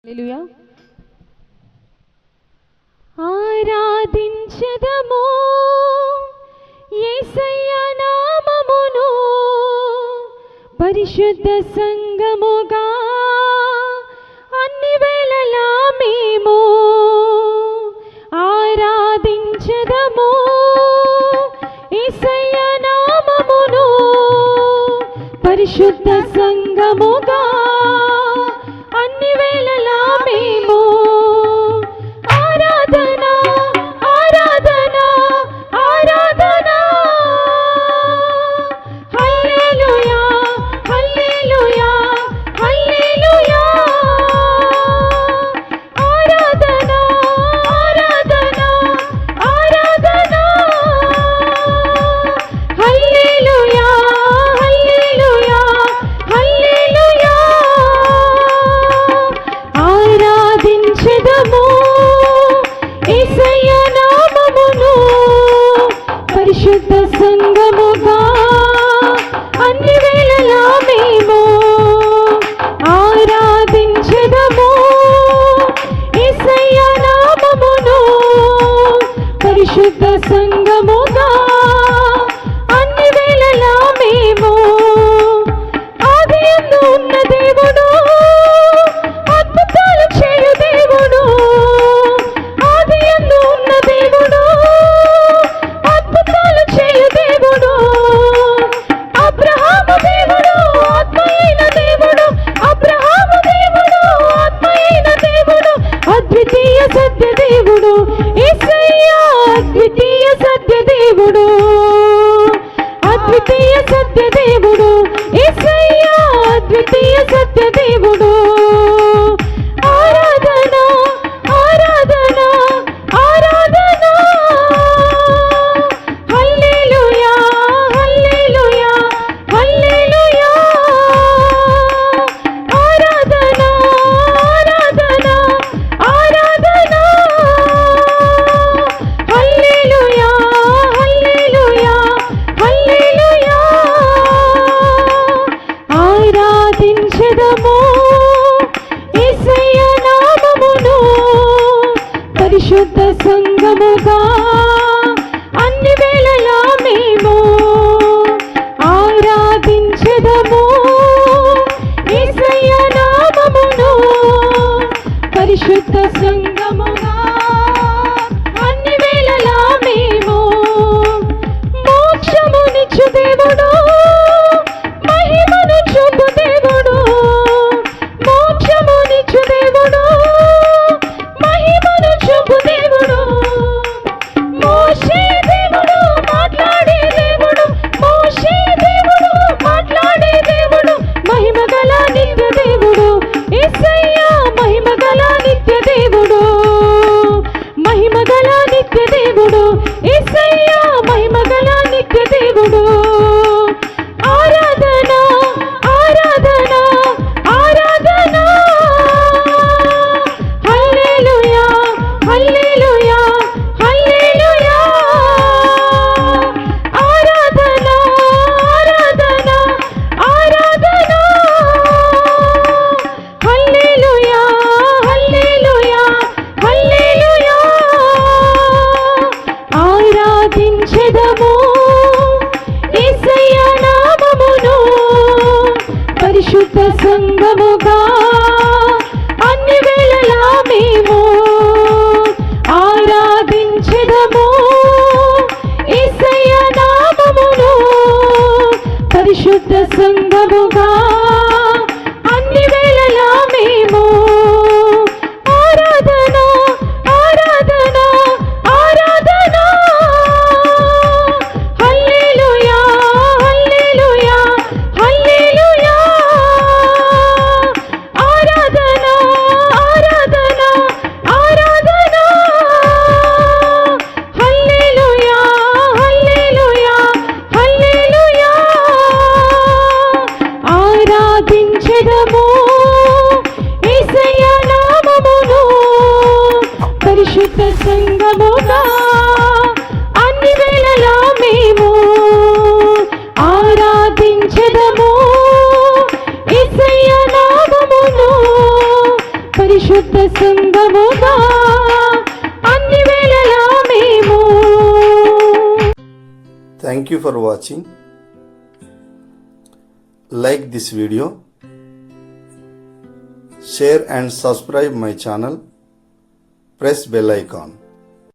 హల్లెలూయా. ఆరాధించెదము యేసయ్య నామమును పరిశుద్ధ సంగముగా అన్ని వేళలా మేము ఆరాధించెదము యేసయ్య నామమును పరిశుద్ధ సంగముగా అన్ని వేళలా మేము ఆరాధన ఆరాధన ఆరాధన హల్లెలూయా హల్లెలూయా హల్లెలూయా ఆరాధన ఆరాధన ఆరాధన హల్లెలూయా హల్లెలూయా హల్లెలూయా ఆరాధించెదము యేసయ్య నామమును పరిశుద్ధ సంగముగా అన్ని వేళలా మేము ఆరాధించెదము యేసయ్య నామమును పరిశుద్ధ సంగముగా అన్ని వేళలా మేము ఆదియందు ఉన్న దేవుడు అద్భుతాలు చేయు దేవుడు ఆదియందు ఉన్న దేవుడు అద్భుతాలు చేయు దేవుడు అబ్రహాము దేవుడు ఆత్మయైన దేవుడు అబ్రహాము దేవుడు ఆత్మయైన దేవుడు అద్వితీయ సత్య దేవుడు యేసయ్య అద్వితీయ సత్య దేవుడు అద్వితీయ సత్య దేవుడు యేసయ్య అద్వితీయ సత్య దేవుడు ఆరాధన ఆరాధన ఆరాధన హల్లెలూయా హల్లెలూయా హల్లెలూయా ఆరాధన ఆరాధన ఆరాధన హల్లెలూయా హల్లెలూయా హల్లెలూయా ఆరాధించెదము యేసయ్య నామమును పరిశుద్ధ సంగముగా అన్ని వేళలా మేము ఆరాధించెదము యేసయ్య నామమును పరిశుద్ధ సంగముగా అన్ని వేళలా మేము మోక్షమునిచ్చు దేవుడు మహిమను చూపు దేవుడు మోక్షమునిచ్చు దేవుడు మహిమను చూపు దేవుడు మోషే దేవుడు మాట్లాడే దేవుడు మోషే దేవుడు మాట్లాడే దేవుడు మహిమగల నిత్య దేవుడు యేసయ్య మహిమగల నిత్య దేవుడు మహిమగల నిత్య దేవుడు యేసయ్య మహిమగల నిత్య దేవుడు ఆరాధన ఆరాధన ఆరాధన హల్లెలూయా హల్లెలూయా హల్లెలూయా ఆరాధన ఆరాధన ఆరాధన హల్లెలూయా హల్లెలూయా హల్లెలూయా ఆరాధించెదము యేసయ్య నామమును పరిశుద్ధ సంగముగా అన్ని వేళలా మేము ఆరాధించెదము యేసయ్య నామమును పరిశుద్ధ సంగముగా అన్ని వేళలా మేము ఆరాధన ఆరాధన ఆరాధన హల్లెలూయా హల్లెలూయా హల్లెలూయా ఆరాధన ఆరాధన ఆరాధన హల్లెలూయా హల్లెలూయా హల్లెలూయా ఆరాధించెదము యేసయ్య నామమును పరిశుద్ధ సంగముగా అన్ని వేళలా మేము ఆరాధించెదము యేసయ్య నామమును పరిశుద్ధ సంఘముగా అన్ని వేళలా మేము. Thank you for watching. Like this video, share and subscribe my channel. Press bell icon.